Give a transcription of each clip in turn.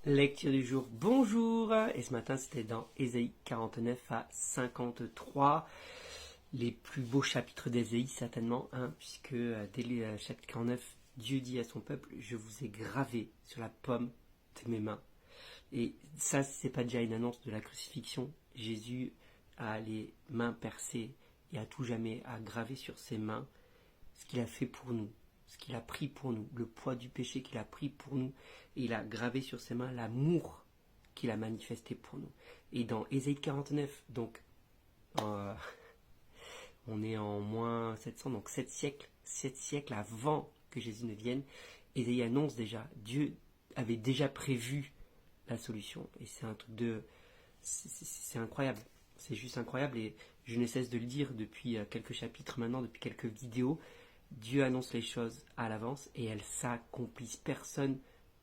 Lecture du jour, bonjour. Et ce matin c'était dans Ésaïe 49 à 53, les plus beaux chapitres d'Ésaïe certainement, puisque dès le chapitre 49, Dieu dit à son peuple, je vous ai gravé sur la paume de mes mains. Et ça, c'est pas déjà une annonce de la crucifixion. Jésus a les mains percées et à tout jamais a gravé sur ses mains ce qu'il a fait pour nous, ce qu'il a pris pour nous, le poids du péché qu'il a pris pour nous, et il a gravé sur ses mains l'amour qu'il a manifesté pour nous. Et dans Ésaïe 49, donc on est en moins 700, donc 7 siècles avant que Jésus ne vienne, Ésaïe annonce déjà, Dieu avait déjà prévu la solution. Et c'est un truc c'est incroyable. C'est juste incroyable et je ne cesse de le dire depuis quelques chapitres maintenant, depuis quelques vidéos. Dieu annonce les choses à l'avance et elles s'accomplissent. Personne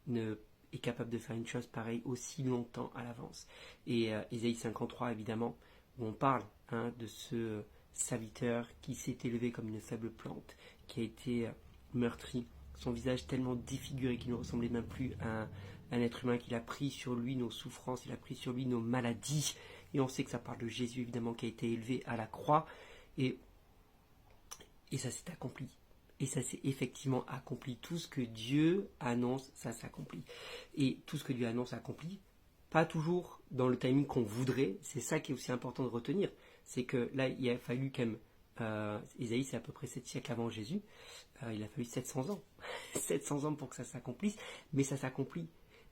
ne est capable de faire une chose pareille aussi longtemps à l'avance. Et Ésaïe 53, évidemment, où on parle de ce serviteur qui s'est élevé comme une faible plante, qui a été meurtri, son visage tellement défiguré qu'il ne ressemblait même plus à un être humain, qu'il a pris sur lui nos souffrances, il a pris sur lui nos maladies. Et on sait que ça parle de Jésus, évidemment, qui a été élevé à la croix. Et ça s'est accompli. Et ça s'est effectivement accompli. Tout ce que Dieu annonce, ça s'accomplit. Et tout ce que Dieu annonce s'accomplit, pas toujours dans le timing qu'on voudrait. C'est ça qui est aussi important de retenir. C'est que là, il a fallu quand même... Ésaïe, c'est à peu près 7 siècles avant Jésus. Il a fallu 700 ans. 700 ans pour que ça s'accomplisse. Mais ça s'accomplit.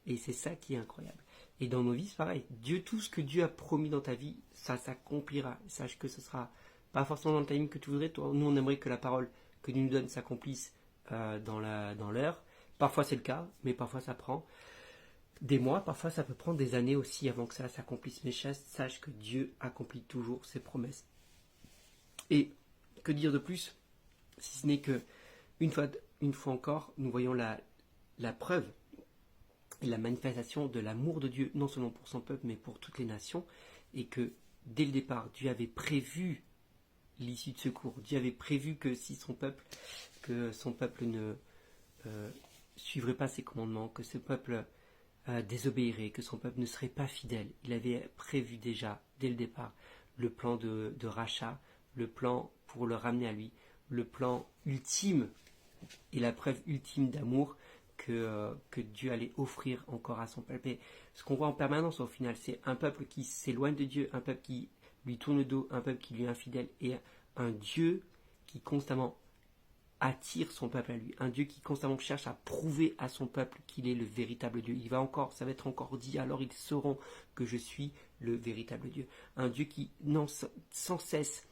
Et c'est ça qui est incroyable. Et dans nos vies, c'est pareil. Dieu, tout ce que Dieu a promis dans ta vie, ça s'accomplira. Sache que ce sera pas forcément dans le timing que tu voudrais. Nous, on aimerait que la parole que Dieu nous donne s'accomplisse dans l'heure. Parfois, c'est le cas, mais parfois, ça prend des mois. Parfois, ça peut prendre des années aussi avant que ça s'accomplisse. Mais sache que Dieu accomplit toujours ses promesses. Et que dire de plus, si ce n'est que une fois encore, nous voyons la preuve et la manifestation de l'amour de Dieu, non seulement pour son peuple, mais pour toutes les nations, et que dès le départ, Dieu avait prévu l'issue de secours. Dieu avait prévu que si son peuple ne suivrait pas ses commandements, que ce peuple désobéirait, que son peuple ne serait pas fidèle. Il avait prévu déjà, dès le départ, le plan de rachat, le plan pour le ramener à lui, le plan ultime et la preuve ultime d'amour que Dieu allait offrir encore à son peuple. Et ce qu'on voit en permanence au final, c'est un peuple qui s'éloigne de Dieu, un peuple qui lui tourne le dos, un peuple qui lui est infidèle, et un Dieu qui constamment attire son peuple à lui, un Dieu qui constamment cherche à prouver à son peuple qu'il est le véritable Dieu. Ça va être encore dit, alors ils sauront que je suis le véritable Dieu. Un Dieu qui sans cesse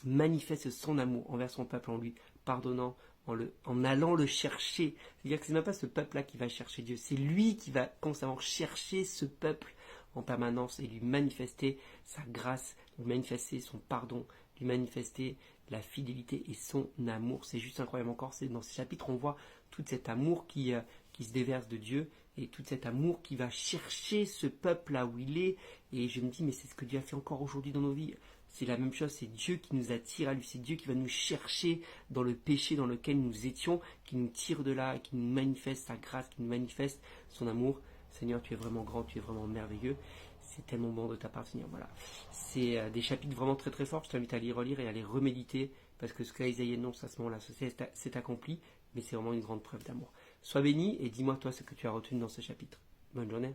manifeste son amour envers son peuple en lui pardonnant, en allant le chercher. C'est-à-dire que ce n'est même pas ce peuple-là qui va chercher Dieu, c'est lui qui va constamment chercher ce peuple en permanence et lui manifester sa grâce, lui manifester son pardon, lui manifester la fidélité et son amour. C'est juste incroyable encore. Dans ces chapitres, on voit tout cet amour qui se déverse de Dieu et tout cet amour qui va chercher ce peuple là où il est. Et je me dis, mais c'est ce que Dieu a fait encore aujourd'hui dans nos vies. C'est la même chose, c'est Dieu qui nous attire à lui, c'est Dieu qui va nous chercher dans le péché dans lequel nous étions, qui nous tire de là, qui nous manifeste sa grâce, qui nous manifeste son amour. Seigneur, tu es vraiment grand, tu es vraiment merveilleux. C'est tellement bon de t'appartenir. Voilà. C'est des chapitres vraiment très très forts. Je t'invite à les relire et à les reméditer parce que ce qu'Isaïe annonce à ce moment-là, c'est accompli, mais c'est vraiment une grande preuve d'amour. Sois béni et dis-moi toi ce que tu as retenu dans ce chapitre. Bonne journée.